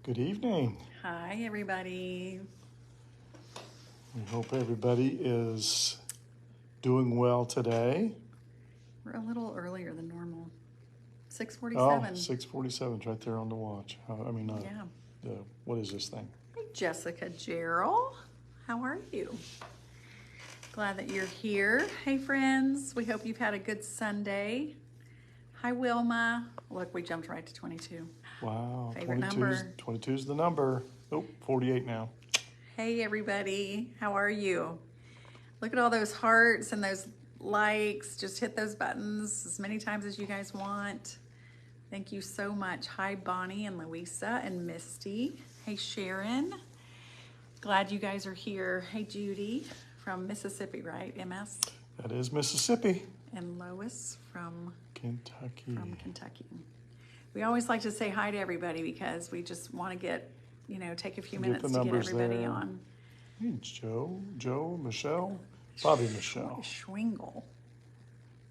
Good evening. Hi, everybody. We hope everybody is doing well today. We're a little earlier than normal. 6:47. Oh, 6:47 is right there on the watch. Yeah. What is this thing? Hey, Jessica Gerald. How are you? Glad that you're here. Hey, friends. We hope you've had a good Sunday. Hi, Wilma. Look, we jumped right to 22. Wow, Favorite number. 22 is the number. Oh, 48 now. Hey, everybody. How are you? Look at all those hearts and those likes. Just hit those buttons as many times as you guys want. Thank you so much. Hi, Bonnie and Louisa and Misty. Hey, Sharon. Glad you guys are here. Hey, Judy from Mississippi, right? MS? That is Mississippi. And Lois from Kentucky. We always like to say hi to everybody because we just want to take a few minutes to get everybody there. on. Hey, Joe, Michelle, probably Michelle. Schwingle.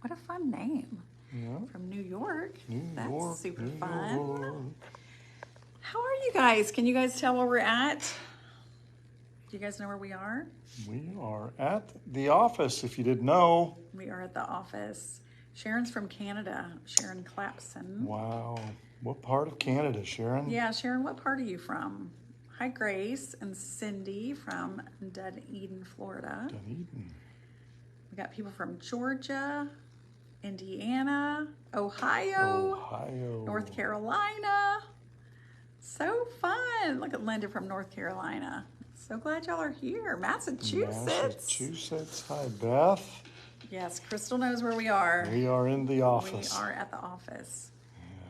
What a fun name. Yeah. From New York. That's super fun. How are you guys? Can you guys tell where we're at? Do you guys know where we are? We are at the office, if you didn't know. We are at the office. Sharon's from Canada. Sharon Clapson. Wow. What part of Canada, Sharon? Yeah, Sharon, what part are you from? Hi, Grace and Cindy from Dunedin, Florida. Dunedin. We got people from Georgia, Indiana, Ohio, North Carolina. So fun. Look at Linda from North Carolina. So glad y'all are here. Massachusetts. Hi, Beth. Yes, Crystal knows where we are. We are in the office. We are at the office.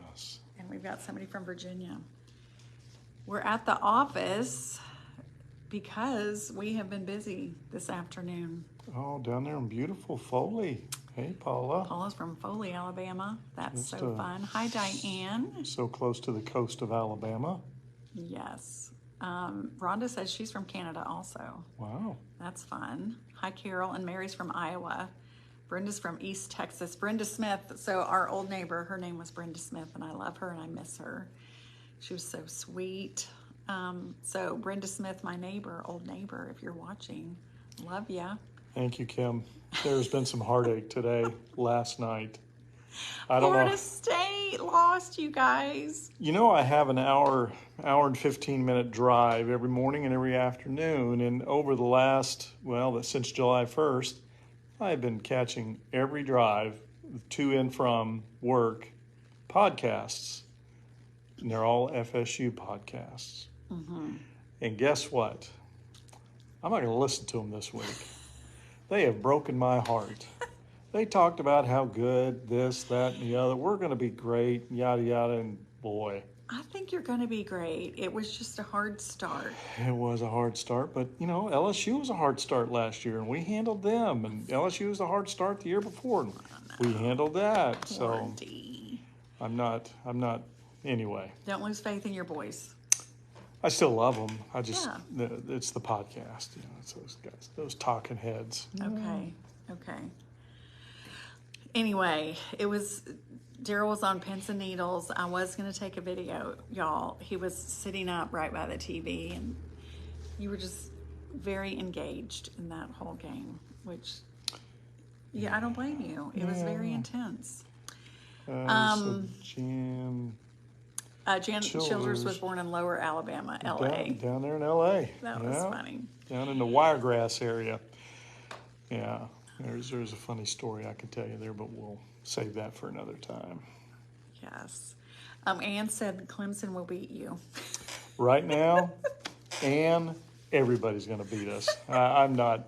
Yes. And we've got somebody from Virginia. We're at the office because we have been busy this afternoon. Oh, down there in beautiful Foley. Hey, Paula. Paula's from Foley, Alabama. That's so fun. Hi, Diane. So close to the coast of Alabama. Yes. Rhonda says she's from Canada also. Wow. That's fun. Hi, Carol. And Mary's from Iowa. Brenda's from East Texas. Brenda Smith. So our old neighbor, her name was Brenda Smith, and I love her and I miss her. She was so sweet. So Brenda Smith, my neighbor, old neighbor, if you're watching, love ya. Thank you, Kim. There's been some heartache today, last night. Florida State lost, you guys. You know, I have an hour and 15-minute drive every morning and every afternoon. And over the last, since July 1st, I've been catching every drive to and from work podcasts. And they're all FSU podcasts. Mm-hmm. And guess what? I'm not going to listen to them this week. They have broken my heart. They talked about how good this, that, and the other. We're going to be great, yada, yada, and boy. I think you're going to be great. It was just a hard start. It was a hard start, but, LSU was a hard start last year, and we handled them. And LSU was a hard start the year before, and we handled that. So I'm not, anyway. Don't lose faith in your boys. I still love them. It's the podcast. It's those guys, those talking heads. Okay. Anyway, Daryl was on pins and needles. I was going to take a video, y'all. He was sitting up right by the TV, and you were just very engaged in that whole game, which, I don't blame you. It was very intense. Jan Childers was born in Lower Alabama, L.A. Down there in L.A. That was funny. Down in the Wiregrass area. Yeah. There's a funny story I could tell you there, but we'll save that for another time. Yes. Ann said Clemson will beat you. Right now, Ann, everybody's going to beat us. I'm not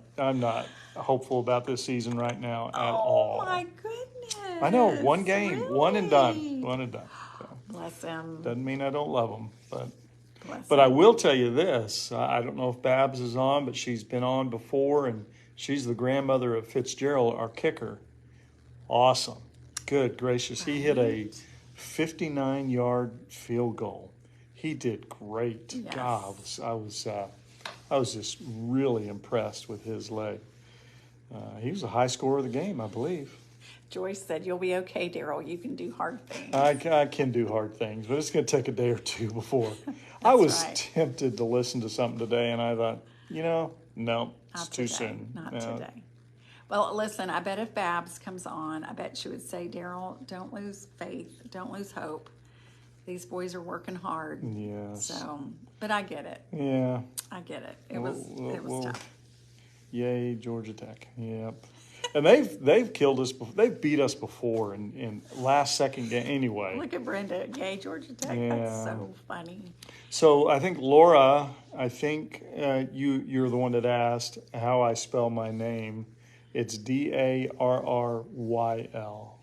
hopeful about this season right now at all. Oh my goodness! I know, one game, really? one and done. So, bless him. Doesn't mean I don't love them, but I will tell you this. I don't know if Babs is on, but she's been on before, and she's the grandmother of Fitzgerald, our kicker. Awesome. Good gracious. He hit a 59-yard field goal. He did great. Yes. God, I was just really impressed with his leg. He was a high scorer of the game, I believe. Joyce said, "You'll be okay, Daryl. You can do hard things." I can do hard things, but it's going to take a day or two before. I was right. tempted to listen to something today, and I thought, no, it's Not too today. soon. Not No. today. Well, listen, I bet if Babs comes on, I bet she would say, "Daryl, don't lose faith. Don't lose hope. These boys are working hard." Yes. So, but I get it. Yeah. I get it. It was tough. Yay, Georgia Tech. Yep. And they've killed us. They've beat us before in last second game. Anyway. Look at Brenda. Yay, Georgia Tech. Yeah. That's so funny. So I think Laura. I think you're the one that asked how I spell my name. It's Darryl.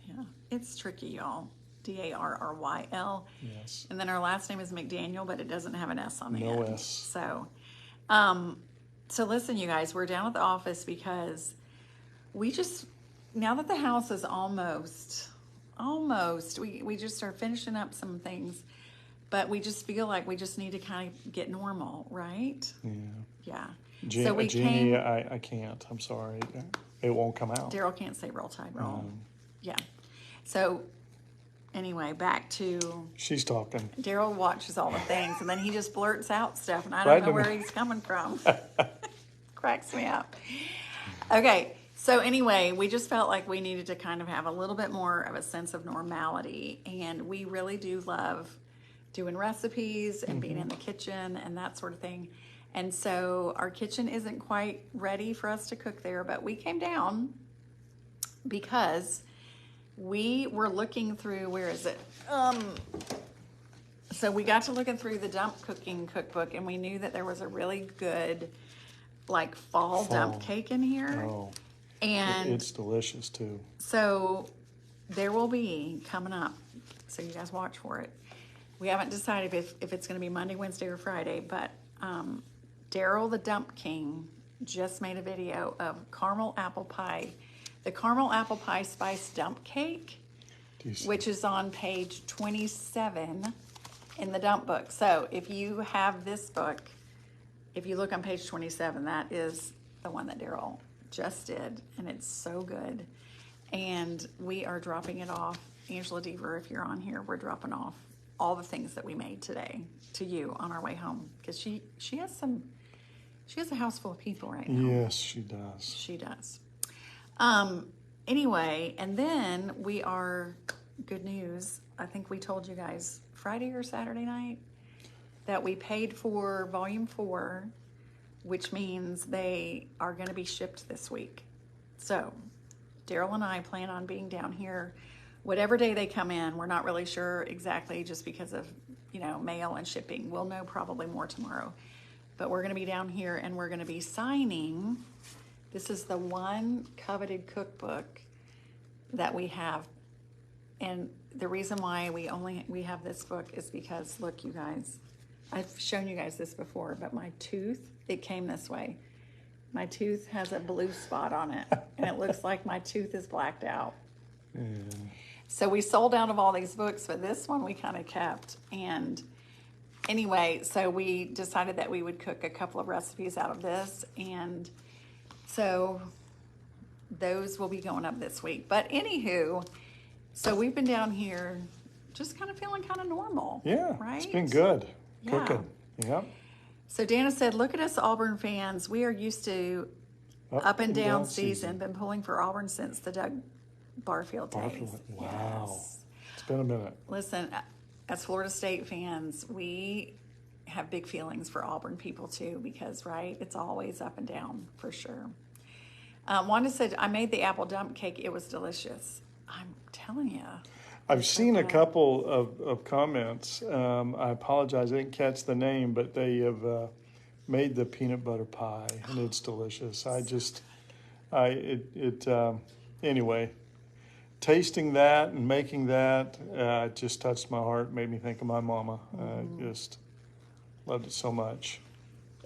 Yeah, it's tricky, y'all. Darryl. Yes. And then our last name is McDaniel, but it doesn't have an S on the No end. S. So listen, you guys, we're down at the office because we just, now that the house is almost, we just are finishing up some things, but we just feel like we just need to kind of get normal, right? Yeah. Yeah. So we Jeannie, I can't. I'm sorry. It won't come out. Daryl can't say roll tide roll. Yeah. So anyway, back to She's talking. Daryl watches all the things, and then he just blurts out stuff, and I don't know where he's coming from. Cracks me up. Okay, so anyway, we just felt like we needed to kind of have a little bit more of a sense of normality, and we really do love doing recipes and being in the kitchen and that sort of thing. And so our kitchen isn't quite ready for us to cook there, but we came down because we were looking through, where is it? So we got to looking through the dump cooking cookbook, and we knew that there was a really good like fall dump cake in here. Oh, and it's delicious too. So there will be coming up, so you guys watch for it. We haven't decided if it's going to be Monday, Wednesday, or Friday, but Daryl the Dump King just made a video of caramel apple pie, the caramel apple pie spice dump cake, which is on page 27 in the dump book. So if you have this book, if you look on page 27, that is the one that Daryl just did, and it's so good. And we are dropping it off. Angela Deaver, if you're on here, we're dropping off all the things that we made today to you on our way home, because she has a house full of people right now. Yes, she does. She does. Anyway, and then we are, good news, I think we told you guys Friday or Saturday night that we paid for volume 4, which means they are going to be shipped this week. So Daryl and I plan on being down here whatever day they come in. We're not really sure exactly, just because of, mail and shipping. We'll know probably more tomorrow. But we're going to be down here, and we're going to be signing. This is the one coveted cookbook that we have. And the reason why we have this book is because, look, you guys, I've shown you guys this before, but my tooth, it came this way. My tooth has a blue spot on it, and it looks like my tooth is blacked out. So we sold out of all these books, but this one we kind of kept. And anyway, so we decided that we would cook a couple of recipes out of this, and so those will be going up this week. But anywho, so we've been down here just kind of feeling kind of normal. Yeah, right? It's been good. Yeah. Cooking. Yep. So Dana said, "Look at us Auburn fans. We are used to up and down season. Been pulling for Auburn since the Doug Barfield days." Wow. Yes. It's been a minute. Listen, as Florida State fans, we have big feelings for Auburn people too, because, right, it's always up and down for sure. Wanda said, "I made the apple dump cake. It was delicious." I'm telling you. I've seen a couple of comments. I apologize, I didn't catch the name, but they have made the peanut butter pie, and it's delicious. Anyway, tasting that and making that just touched my heart, made me think of my mama. I just loved it so much.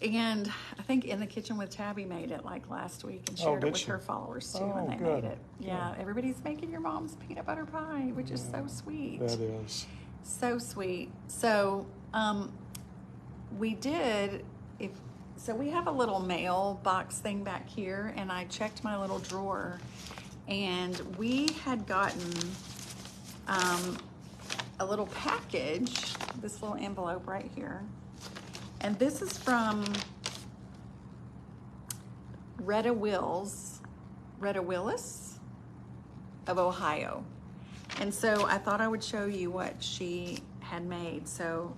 And I think In the Kitchen with Tabby made it like last week and shared it with her followers too when they made it. Yeah, everybody's making your mom's peanut butter pie, which is so sweet. That is. So sweet. So we did, so we have a little mail box thing back here, and I checked my little drawer, And we had gotten a little package, this little envelope right here. And this is from Retta Willis of Ohio. And so I thought I would show you what she had made. So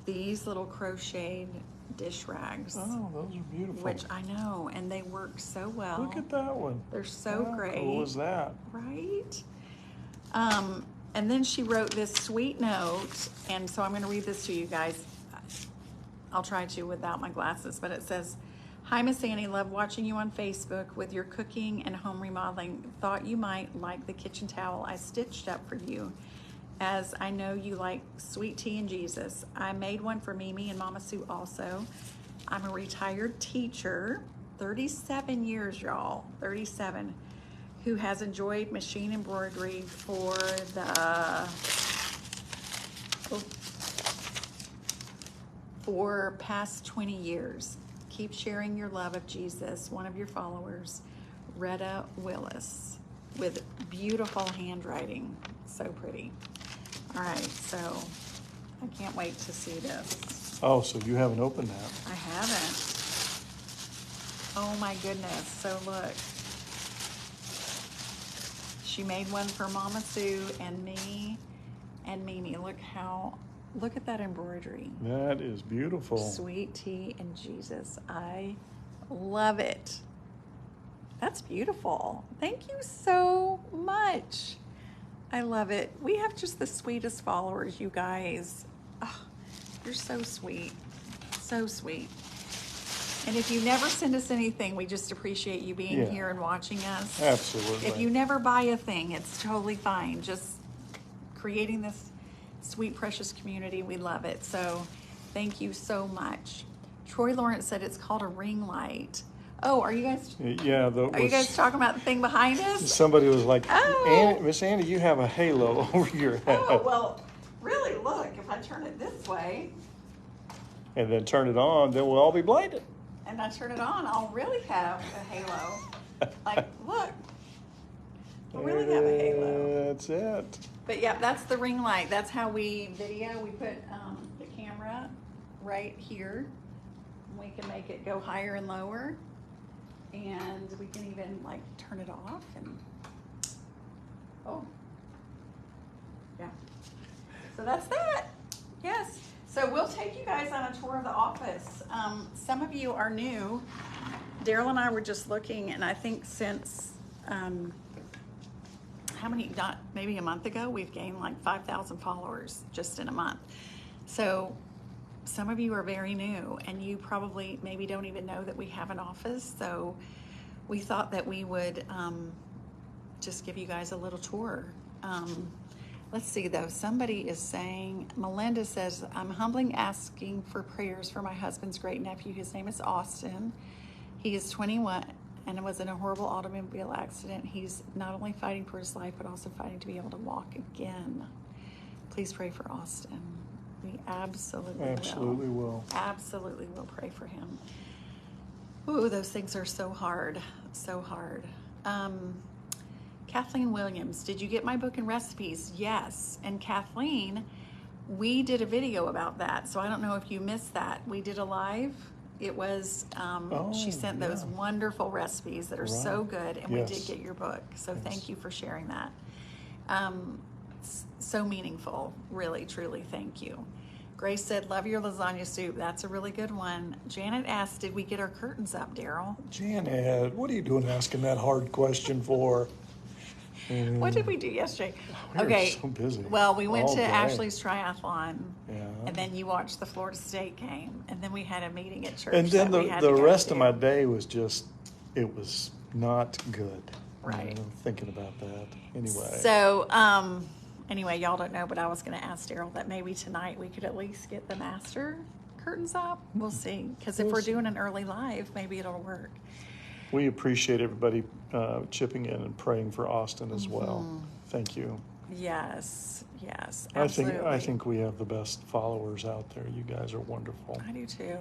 these little crocheted dish rags. Oh, those are beautiful. Which I know, and they work so well. Look at that one. They're so How great. cool is that? Right? And then she wrote this sweet note, and so I'm going to read this to you guys. I'll try to without my glasses, but it says, "Hi, Miss Annie, love watching you on Facebook with your cooking and home remodeling. Thought you might like the kitchen towel I stitched up for you, as I know you like sweet tea and Jesus. I made one for Mimi and Mama Sue also. I'm a retired teacher, 37 years, y'all, 37, who has enjoyed machine embroidery for past 20 years. Keep sharing your love of Jesus. One of your followers, Retta Willis, with beautiful handwriting. So pretty. All right, so I can't wait to see this. Oh, so you haven't opened that? I haven't. Oh my goodness. So look. She made one for Mama Sue and me and Mimi. Look at that embroidery. That is beautiful. Sweet tea and Jesus. I love it. That's beautiful. Thank you so much. I love it. We have just the sweetest followers, you guys. Oh, you're so sweet. So sweet. And if you never send us anything, we just appreciate you being here and watching us. Absolutely. If you never buy a thing, it's totally fine. Just creating this sweet, precious community. We love it. So thank you so much. Troy Lawrence said it's called a ring light. Oh, are you guys? Yeah. Are you guys talking about the thing behind us? Somebody was like, Oh. Miss Andy, you have a halo over your head. Oh, well, really, look, if I turn it this way And then turn it on, then we'll all be blinded. and I turn it on, I'll really have a halo. Like, look, I'll really have a halo. That's it. But yeah, that's the ring light. That's how we video. We put the camera right here. We can make it go higher and lower. And we can even like turn it off and, oh, yeah. So that's that. Yes. So we'll take you guys on a tour of the office. Some of you are new. Daryl and I were just looking, and I think since, maybe a month ago, we've gained like 5,000 followers just in a month. So some of you are very new, and you probably maybe don't even know that we have an office. So we thought that we would just give you guys a little tour. Let's see though, somebody is saying, Melinda says, I'm humbly asking for prayers for my husband's great nephew. His name is Austin. He is 21 and was in a horrible automobile accident. He's not only fighting for his life, but also fighting to be able to walk again. Please pray for Austin. We absolutely will. Absolutely will pray for him. Ooh, those things are so hard, so hard. Kathleen Williams, did you get my book and recipes? Yes. And Kathleen, we did a video about that, so I don't know if you missed that. We did a live. It was, she sent those wonderful recipes that are so good, and we did get your book. So thank you for sharing that. So meaningful, really, truly, thank you. Grace said, love your lasagna soup. That's a really good one. Janet asked, did we get our curtains up, Daryl? Janet, what are you doing asking that hard question for? What did we do yesterday? We were so busy. Well, we went all to day. Ashley's triathlon, Yeah. and then you watched the Florida State game, and then we had a meeting at church. And then that we had the to go rest to. of my day was just, it was not good. Right. Thinking about that. Anyway. So, anyway, y'all don't know, but I was going to ask Daryl that maybe tonight we could at least get the master curtains up. We'll see. Because if we're doing an early live, maybe it'll work. We appreciate everybody chipping in and praying for Austin as well. Thank you. Yes, yes, absolutely. I think we have the best followers out there. You guys are wonderful. I do too.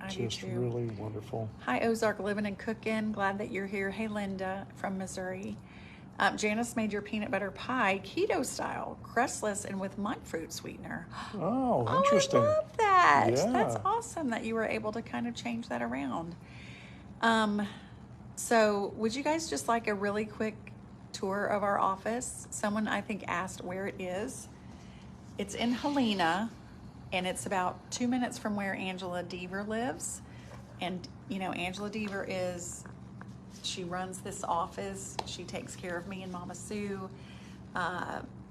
Just really wonderful. Hi, Ozark Living and Cooking. Glad that you're here. Hey, Linda from Missouri. Janice made your peanut butter pie keto style, crustless and with monk fruit sweetener. Oh, interesting. I love that. Yeah. That's awesome that you were able to kind of change that around. So would you guys just like a really quick tour of our office? Someone I think asked where it is. It's in Helena, and it's about 2 minutes from where Angela Deaver lives. And you know, Angela Deaver she runs this office. She takes care of me and Mama Sue.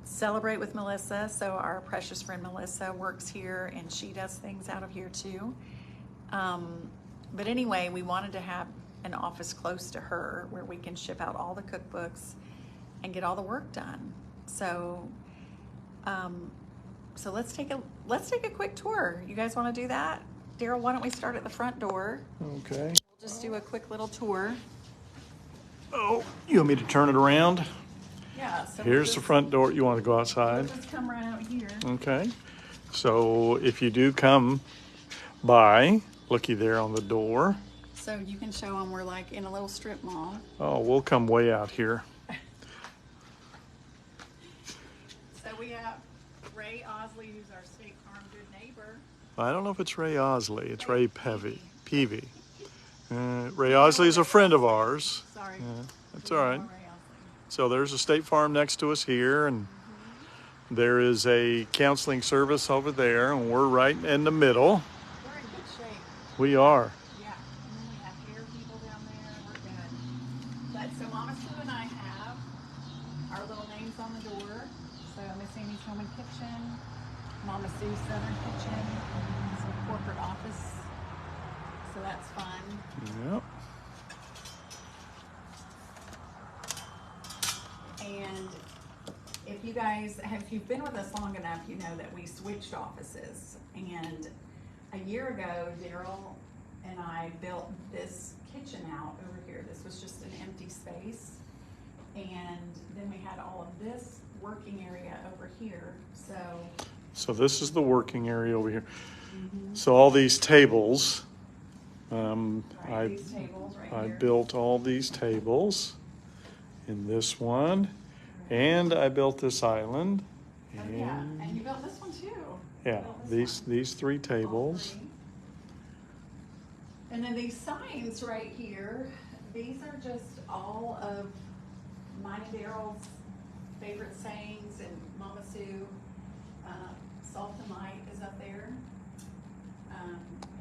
Celebrate with Melissa. So our precious friend Melissa works here, and she does things out of here too. But anyway, we wanted to have an office close to her where we can ship out all the cookbooks and get all the work done. So, so let's take a quick tour. You guys want to do that? Daryl, why don't we start at the front door? Okay. We'll just do a quick little tour. Oh, you want me to turn it around? Yeah. So Here's the front door. You want to go outside? We'll just come right out here. Okay. So if you do come by, looky there on the door. So you can show them we're like in a little strip mall. Oh, we'll come way out here. So we have Ray Osley, who's our State Farm good neighbor. I don't know if it's Ray Osley. It's Ray Peavy. Ray Osley is a friend of ours. Sorry. That's all right. Ray Osley. So there's a State Farm next to us here, and there is a counseling service over there, and we're right in the middle. We're in good shape. We are. Yeah. And then we have hair people down there. We're good. But so Mama Sue and I have our little names on the door. So Miss Amy's Home and Kitchen, Mama Sue's Southern Kitchen, some corporate office. So that's fun. Yep. And if you've been with us long enough, you know that we switched offices. And a year ago, Daryl and I built this kitchen out over here. This was just an empty space. And then we had all of this working area over here. So this is the working area over here. So all these tables, these tables right I here. built all these tables in this one, and I built this island. Oh, yeah, and you built this one too. Yeah, these three All tables. three. And then these signs right here, these are just all of mine and Daryl's favorite sayings, and Mama Sue, salt and light is up there.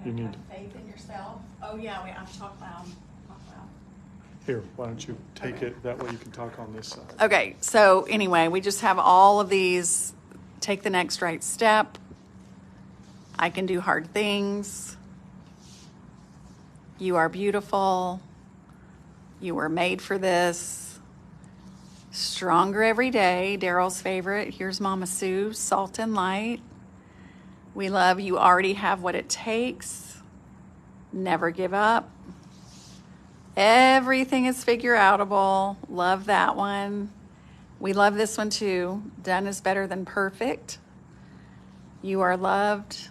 You need have faith in yourself. Oh yeah, I've talked loud. Here, why don't you take it, that way you can talk on this side. Okay, so anyway, we just have all of these. Take the next right step. I can do hard things. You are beautiful. You were made for this. Stronger every day. Daryl's favorite. Here's Mama Sue, salt and light. We love you already have what it takes. Never give up. Everything is figure outable. Love that one. We love this one too. Done is better than perfect. You are loved.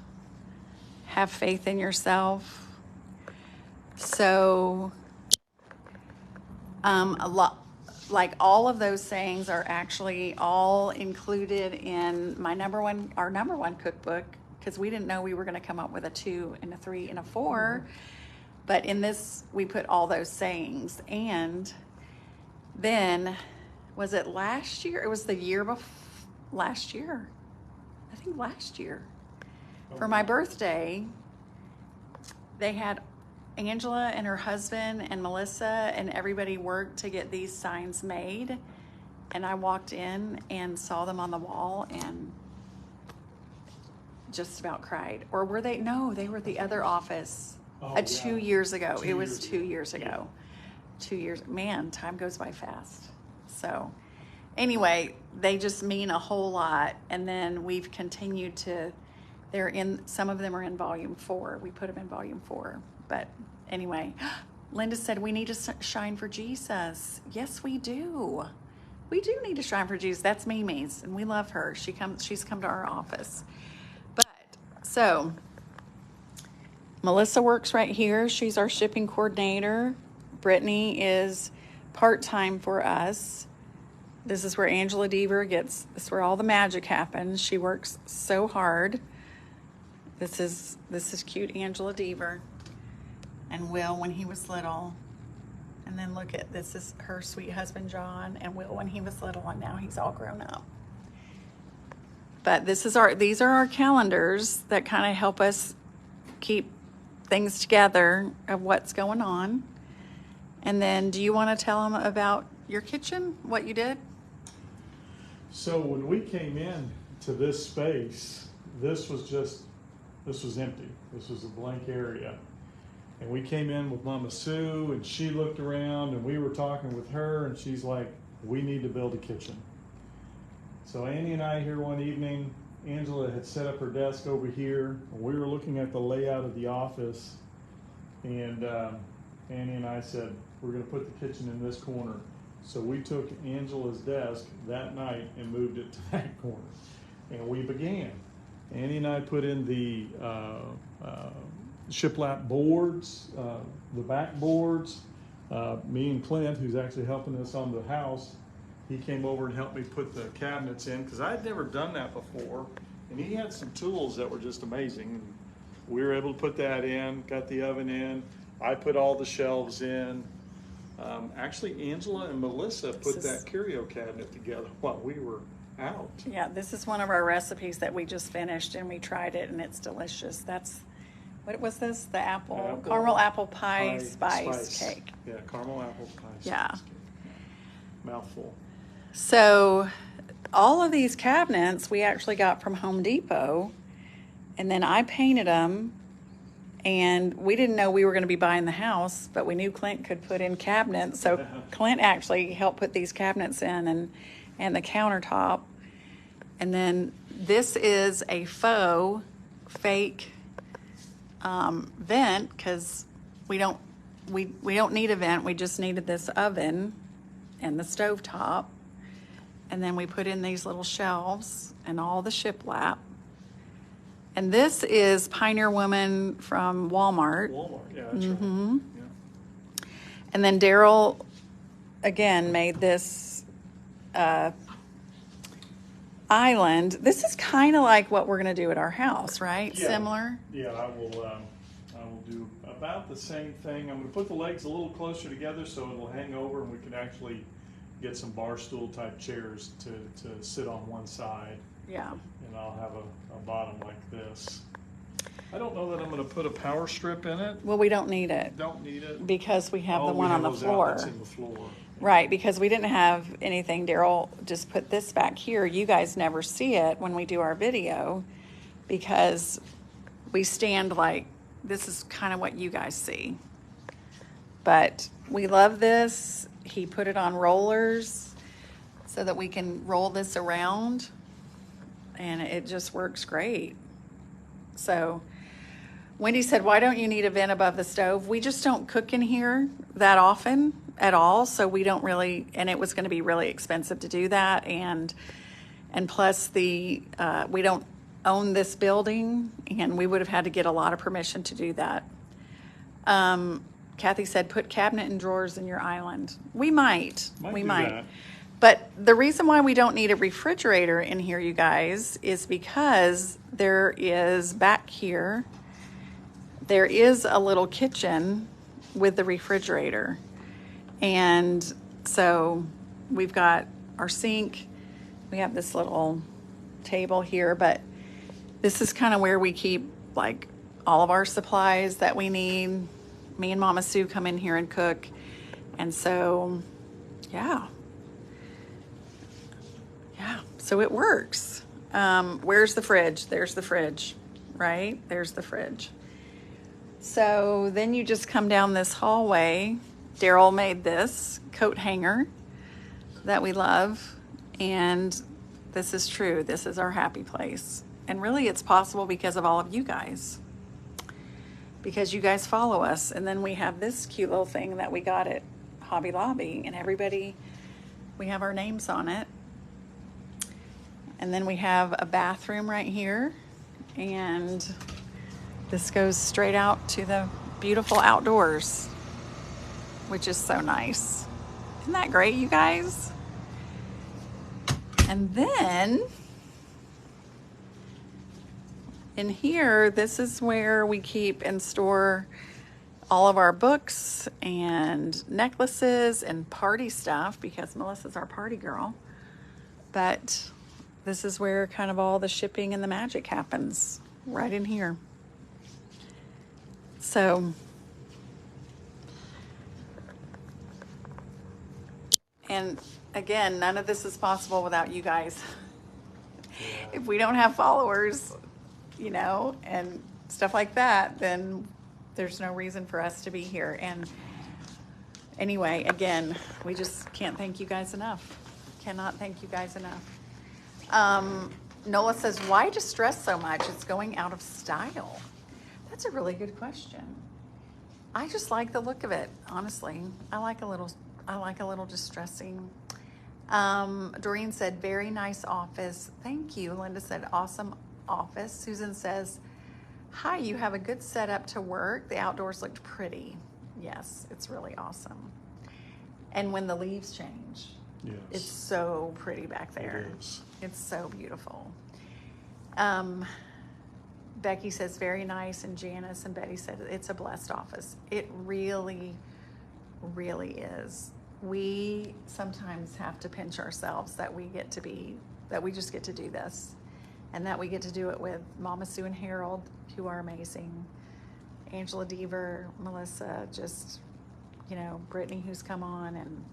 Have faith in yourself. So, a lot, like all of those sayings are actually all included in our number one cookbook, because we didn't know we were going to come up with a 2 and a 3 and a 4. But in this, we put all those sayings. And then, was it last year? It was the year before, last year. I think last year. For my birthday, they had Angela and her husband and Melissa and everybody worked to get these signs made. And I walked in and saw them on the wall and just about cried. Or were they? No, they were at the other office. 2 years ago. It was 2 years ago. 2 years. Man, time goes by fast. So anyway, they just mean a whole lot. And then we've continued to, some of them are in volume 4. We put them in volume 4. But anyway, Linda said we need to shine for Jesus. Yes, we do. We do need to shine for Jesus. That's Mimi's, and we love her. She's come to our office. But so Melissa works right here. She's our shipping coordinator. Brittany is part-time for us. This is where Angela Deaver gets, this is where all the magic happens. She works so hard. This is cute Angela Deaver. And Will when he was little. And then look at, this is her sweet husband John, and Will when he was little, and now he's all grown up. But these are our calendars that kind of help us keep things together of what's going on. And then do you want to tell them about your kitchen, what you did? So when we came in to this space, this was empty. This was a blank area. And we came in with Mama Sue, and she looked around, and we were talking with her, and she's like, we need to build a kitchen. So Annie and I here one evening, Angela had set up her desk over here, and we were looking at the layout of the office, and Annie and I said, we're gonna put the kitchen in this corner. So we took Angela's desk that night and moved it to that corner, and we began. Annie and I put in the shiplap boards, the back boards. Me and Clint, who's actually helping us on the house, he came over and helped me put the cabinets in because I'd never done that before. And he had some tools that were just amazing. We were able to put that in, got the oven in. I put all the shelves in. Actually, Angela and Melissa put that curio cabinet together while we were out. Yeah, this is one of our recipes that we just finished, and we tried it, and it's delicious. That's, what was this? The caramel apple pie spice cake. Yeah, caramel apple pie yeah. spice cake. Mouthful. So all of these cabinets we actually got from Home Depot, and then I painted them, and we didn't know we were going to be buying the house, but we knew Clint could put in cabinets. So Clint actually helped put these cabinets in and the countertop. And then this is a fake vent because we don't need a vent. We just needed this oven and the stovetop. And then we put in these little shelves and all the shiplap. And this is Pioneer Woman from Walmart. Yeah, that's right. Yeah. And then Daryl, again, made this island. This is kind of like what we're going to do at our house, right? Yeah. Similar? Yeah, I will do about the same thing. I'm going to put the legs a little closer together so it'll hang over, and we can actually get some bar stool type chairs to sit on one side. Yeah. And I'll have a bottom like this. I don't know that I'm going to put a power strip in it. Well, we don't need it. Don't need it. Because we have the we one have on the those floor. outlets in the floor. Right, because we didn't have anything. Daryl just put this back here. You guys never see it when we do our video because we stand like, this is kind of what you guys see. But we love this. He put it on rollers so that we can roll this around, and it just works great. So Wendy said, why don't you need a vent above the stove? We just don't cook in here that often at all, so we don't really, and it was going to be really expensive to do that, and plus we don't own this building, and we would have had to get a lot of permission to do that. Kathy said, put cabinet and drawers in your island. We might. We might. That. But the reason why we don't need a refrigerator in here, you guys, is because there is back here, there is a little kitchen with the refrigerator. And so we've got our sink. We have this little table here, but this is kind of where we keep like all of our supplies that we need. Me and Mama Sue come in here and cook. And so, yeah. Yeah, so it works. Where's the fridge? There's the fridge, right? There's the fridge. So then you just come down this hallway. Daryl made this coat hanger that we love. And this is true. This is our happy place. And really it's possible because of all of you guys. Because you guys follow us. And then we have this cute little thing that we got at Hobby Lobby, and everybody, we have our names on it. And then we have a bathroom right here, and this goes straight out to the beautiful outdoors, which is so nice. Isn't that great, you guys? And then in here, this is where we keep and store all of our books and necklaces and party stuff, because Melissa's our party girl. But this is where kind of all the shipping and the magic happens, right in here. So, and again, none of this is possible without you guys. If we don't have followers, you know, and stuff like that, then there's no reason for us to be here. And anyway, again, we just can't thank you guys enough. Cannot thank you guys enough. Nola says, why distress so much? It's going out of style. That's a really good question. I just like the look of it, honestly. I like a little distressing. Doreen said, very nice office. Thank you. Linda said, awesome office. Susan says, hi, you have a good setup to work. The outdoors looked pretty. Yes, it's really awesome. And when the leaves change, yes, it's so pretty back there. It is. It's so beautiful. Becky says, very nice. And Janice and Betty said, it's a blessed office. It really, really is. We sometimes have to pinch ourselves that we just get to do this, and that we get to do it with Mama Sue and Harold, who are amazing. Angela Deaver, Melissa, just, you know, Brittany, who's come on, and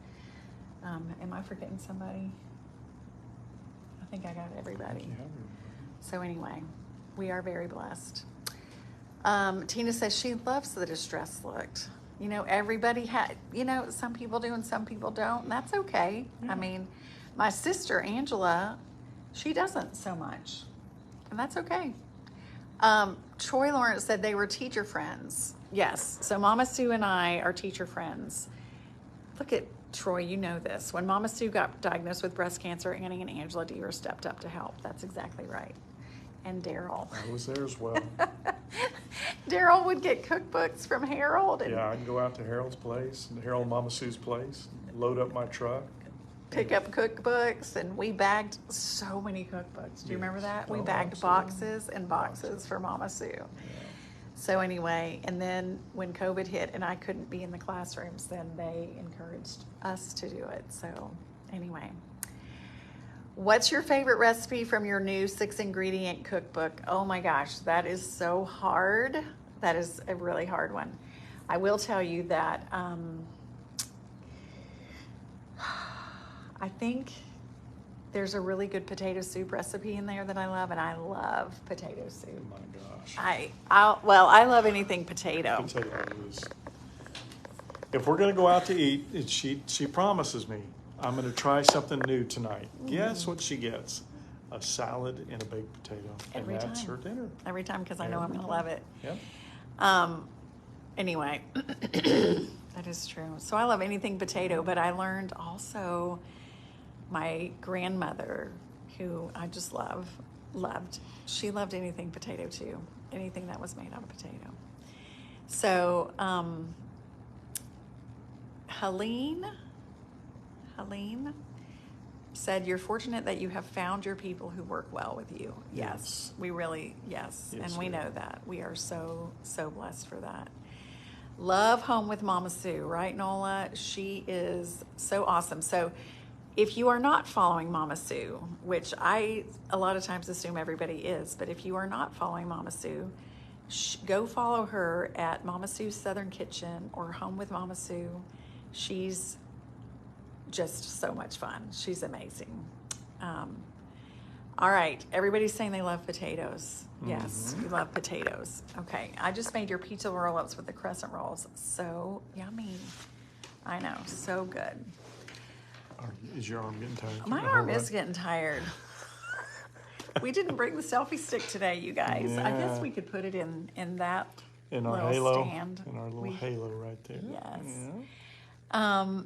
am I forgetting somebody? I think I got everybody. So anyway, we are very blessed. Tina says she loves the distress look. You know, everybody you know, some people do and some people don't, and that's okay. Yeah. I mean, my sister, Angela, she doesn't so much, and that's okay. Troy Lawrence said they were teacher friends. Yes, so Mama Sue and I are teacher friends. Look at Troy, you know this. When Mama Sue got diagnosed with breast cancer, Annie and Angela Deaver stepped up to help. That's exactly right. And Daryl. I was there as well. Daryl would get cookbooks from Harold. And yeah, I'd go out to Harold's place, and Harold and Mama Sue's place, load up my truck. Pick up cookbooks, and we bagged so many cookbooks. Do you remember that? We bagged boxes and boxes for Mama Sue. Yeah. So anyway, and then when COVID hit and I couldn't be in the classrooms, then they encouraged us to do it. So anyway. What's your favorite recipe from your new 6-ingredient cookbook? Oh my gosh, that is so hard. That is a really hard one. I will tell you that I think there's a really good potato soup recipe in there that I love, and I love potato soup. Oh my gosh. I love anything potato. Potatoes. If we're going to go out to eat, she promises me, I'm going to try something new tonight. Guess what she gets? A salad and a baked potato. Every and that's time. her dinner. Every time, because I know I'm going to love it. Yep. Anyway, that is true. So I love anything potato, but I learned also my grandmother, who I just loved. She loved anything potato too. Anything that was made out of potato. So, Helene said, you're fortunate that you have found your people who work well with you. Yes, we really, yes. And we know that. We are so, so blessed for that. Love Home with Mama Sue, right, Nola? She is so awesome. So if you are not following Mama Sue, which I a lot of times assume everybody is, but if you are not following Mama Sue, go follow her at Mama Sue's Southern Kitchen or Home with Mama Sue. She's just so much fun. She's amazing. All right, everybody's saying they love potatoes. Yes, you love potatoes. Okay, I just made your pizza roll-ups with the crescent rolls. So yummy. I know, so good. Is your arm getting tired? My arm is getting tired. We didn't bring the selfie stick today, you guys. Yeah. I guess we could put it in that in our little halo stand. In our little halo right there. Yes. Yeah.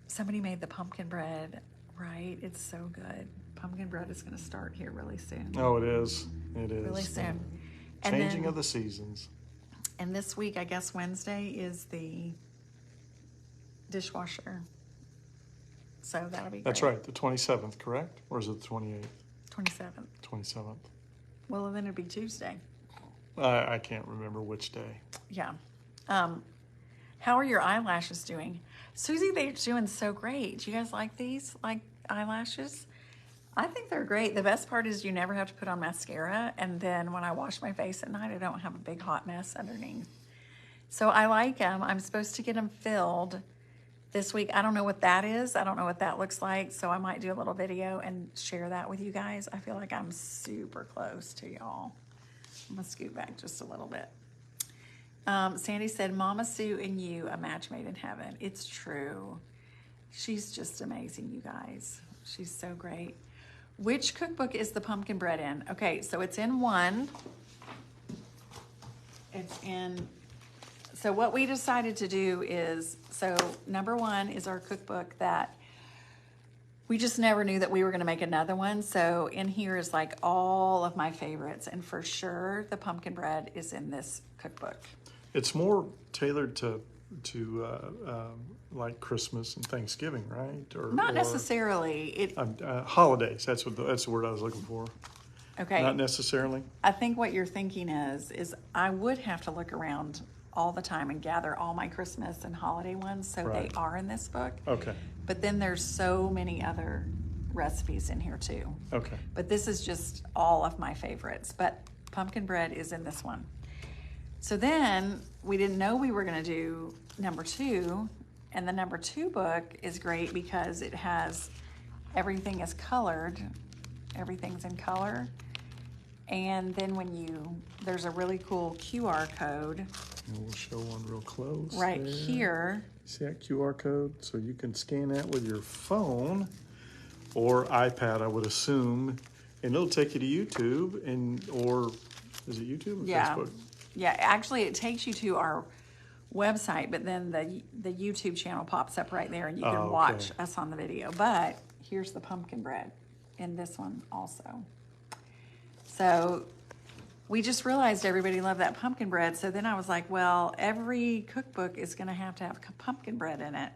Somebody made the pumpkin bread, right? It's so good. Pumpkin bread is going to start here really soon. Oh, it is. It is. Really soon. Changing of the seasons. And this week, I guess Wednesday is the dishwasher So that'll be great. That's right, the 27th, correct? Or is it the 28th? 27th. 27th. Well, then it'd be Tuesday. I can't remember which day. Yeah. How are your eyelashes doing? Susie, they're doing so great. Do you guys like these, like eyelashes? I think they're great. The best part is you never have to put on mascara. And then when I wash my face at night, I don't have a big hot mess underneath. So I like them. I'm supposed to get them filled this week. I don't know what that is. I don't know what that looks like. So I might do a little video and share that with you guys. I feel like I'm super close to y'all. I'm going to scoot back just a little bit. Sandy said, Mama Sue and you, a match made in heaven. It's true. She's just amazing, you guys. She's so great. Which cookbook is the pumpkin bread in? Okay, so it's in one. So what we decided to do is, so number one is our cookbook that we just never knew that we were going to make another one. So in here is like all of my favorites. And for sure, the pumpkin bread is in this cookbook. It's more tailored to like Christmas and Thanksgiving, right? Not necessarily. Holidays. That's the word I was looking for. Okay. Not necessarily. I think what you're thinking is I would have to look around all the time and gather all my Christmas and holiday ones, so Right. they are in this book. Okay. But then there's so many other recipes in here too. Okay. But this is just all of my favorites. But pumpkin bread is in this one. So then we didn't know we were going to do number 2. And the number 2 book is great because it has everything is colored. Everything's in color. And then there's a really cool QR code. And we'll show one real close. Right there. here. See that QR code? So you can scan that with your phone or iPad, I would assume, and it'll take you to YouTube or is it YouTube or Facebook? Yeah, actually it takes you to our website, but then the YouTube channel pops up right there and you can watch us on the video. But here's the pumpkin bread in this one also. So we just realized everybody loved that pumpkin bread. So then I was like, well, every cookbook is going to have pumpkin bread in it.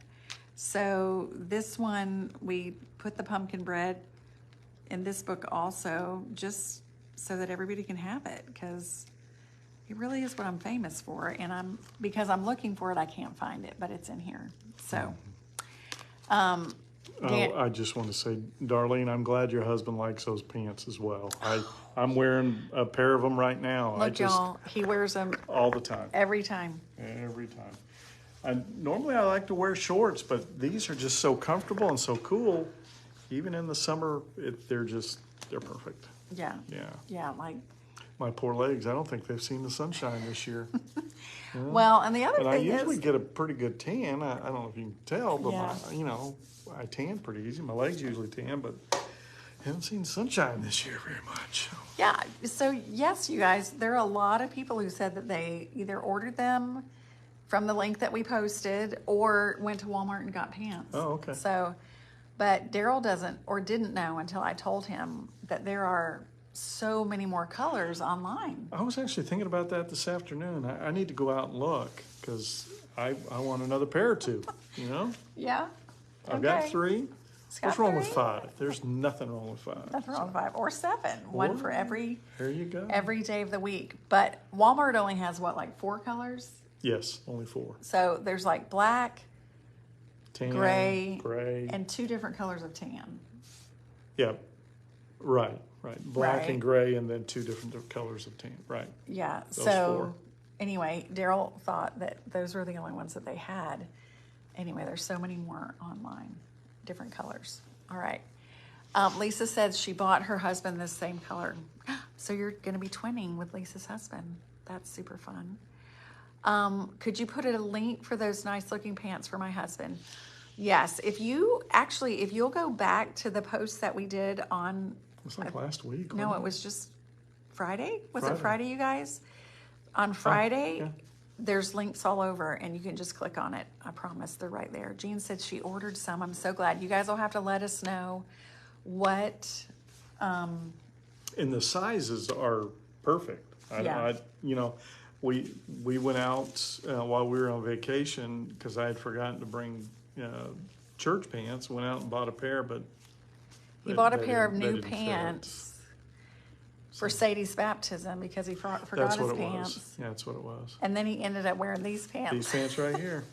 So this one, we put the pumpkin bread in this book also, just so that everybody can have it, because it really is what I'm famous for. And because I'm looking for it, I can't find it, but it's in here. So, I just want to say, Darlene, I'm glad your husband likes those pants as well. I'm wearing a pair of them right now. Look, y'all, he wears them all the time. Every time. Every time. Normally I like to wear shorts, but these are just so comfortable and so cool. Even in the summer, they're perfect. Yeah. Yeah. Yeah, like. My poor legs, I don't think they've seen the sunshine this year. Yeah. Well, and the other thing I usually get a pretty good tan. I don't know if you can tell, but yeah. I tan pretty easy. My legs usually tan, but haven't seen sunshine this year very much. Yeah, so yes, you guys, there are a lot of people who said that they either ordered them from the link that we posted or went to Walmart and got pants. Oh, okay. So, but Daryl didn't know until I told him that there are so many more colors online. I was actually thinking about that this afternoon. I need to go out and look because I want another pair or two, Yeah. I've got 3. What's wrong with 3? 5? There's nothing wrong with 5. Nothing wrong with 5 or 7. One for every. There you go. Every day of the week. But Walmart only has like 4 colors? Yes, only 4. So there's like black, Tan, gray, gray, and 2 different colors of tan. Yeah, right. Black Right. and gray, and then 2 different colors of tan. Right. Yeah. Those So 4. anyway, Daryl thought that those were the only ones that they had. Anyway, there's so many more online, different colors. All right. Lisa said she bought her husband the same color. So you're going to be twinning with Lisa's husband. That's super fun. Could you put a link for those nice looking pants for my husband? Yes. If you'll go back to the post that we did on. It was like last week. No, it was just Friday. Was it Friday, you guys? On Friday, yeah. There's links all over, and you can just click on it. I promise they're right there. Jean said she ordered some. I'm so glad. You guys will have to let us know what. And the sizes are perfect. We went out while we were on vacation because I had forgotten to bring church pants. Went out and bought a pair, but He bought a they pair of didn't- they new didn't fit. pants for Sadie's baptism because he forgot That's his what it pants. was. Yeah, that's what it was. And then he ended up wearing these pants. These pants right here.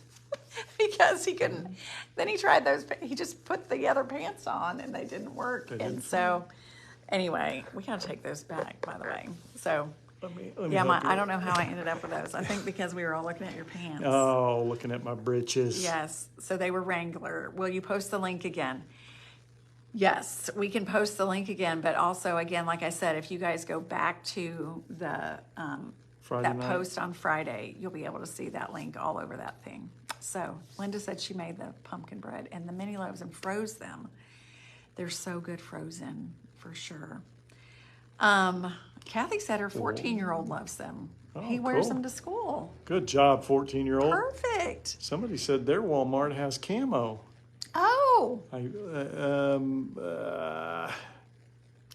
Because he couldn't. Then he tried those. He just put the other pants on, and they didn't work. They And didn't so, anyway, we got to take those back. By the way, so Let me yeah, help you. I don't know how I ended up with those. I think because we were all looking at your pants. Oh, looking at my britches. Yes. So they were Wrangler. Will you post the link again? Yes, we can post the link again. But also, again, like I said, if you guys go back to the Friday that night. post on Friday, you'll be able to see that link all over that thing. So Linda said she made the pumpkin bread and the mini loaves and froze them. They're so good frozen, for sure. Kathy said her 14-year-old loves them. Oh, He wears cool. them to school. Good job, 14-year-old. Perfect. Somebody said their Walmart has camo. Oh,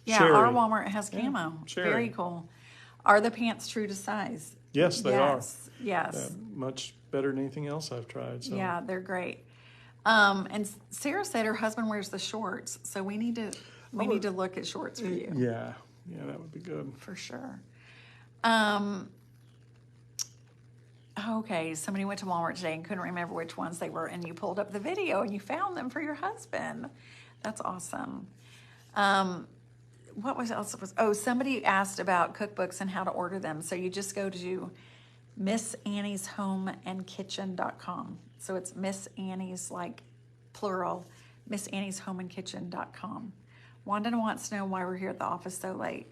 yeah, Sherry. our Walmart has Yeah, camo. Sherry. Very cool. Are the pants true to size? Yes, they Yes. are. Yes. Much better than anything else I've tried. So. Yeah, they're great. And Sarah said her husband wears the shorts, so we need to look at shorts for you Yeah, that would be good. for sure. Okay, somebody went to Walmart today and couldn't remember which ones they were, and you pulled up the video and you found them for your husband. That's awesome. What was else? Somebody asked about cookbooks and how to order them. So you just go to MissAnniesHomeandKitchen.com. So it's Miss Annie's, like plural, MissAnniesHomeandKitchen.com. Wanda wants to know why we're here at the office so late.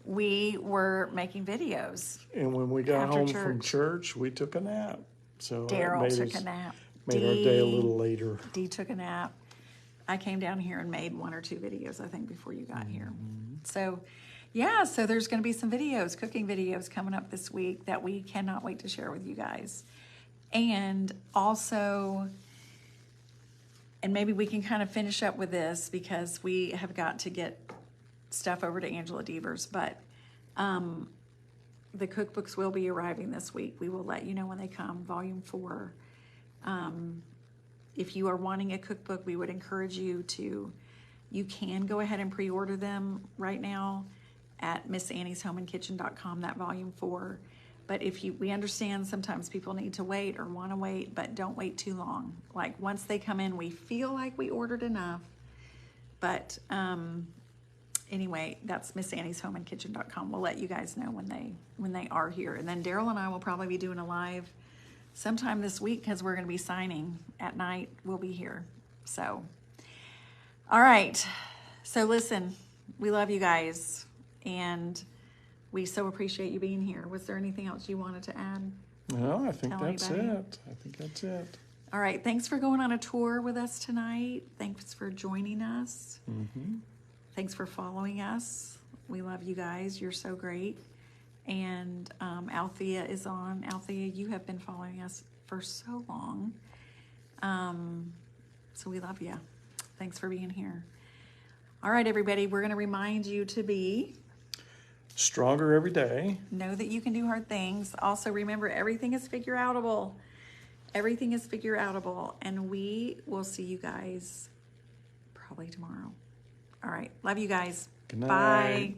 We were making videos. And when we got After home from church. church, we took a nap. So that Daryl made took us- a nap. Made our day a little later. Dee took a nap. I came down here and made 1 or 2 videos, I think, before you got here. So, yeah, so there's going to be some videos, cooking videos coming up this week that we cannot wait to share with you guys. And also, and maybe we can kind of finish up with this because we have got to get stuff over to Angela Devers, but the cookbooks will be arriving this week. We will let you know when they come, volume 4. If you are wanting a cookbook, we would encourage you can go ahead and pre-order them right now at MissAnniesHomeandKitchen.com, that volume 4. But we understand sometimes people need to wait or want to wait, but don't wait too long. Like once they come in, we feel like we ordered enough. But anyway, that's MissAnniesHomeandKitchen.com. We'll let you guys know when they are here. And then Daryl and I will probably be doing a live sometime this week because we're going to be signing at night. We'll be here. So, all right. So listen, we love you guys and we so appreciate you being here. Was there anything else you wanted to add? No, I think Tell that's anybody. it. I think that's it. All right. Thanks for going on a tour with us tonight. Thanks for joining us. Thanks for following us. We love you guys. You're so great. And Althea is on. Althea, you have been following us for so long. So we love you. Thanks for being here. All right, everybody, we're going to remind you to be Stronger every day. know that you can do hard things. Also, remember, everything is figure-outable. Everything is figure-outable. And we will see you guys probably tomorrow. All right. Love you guys. Good night. Bye.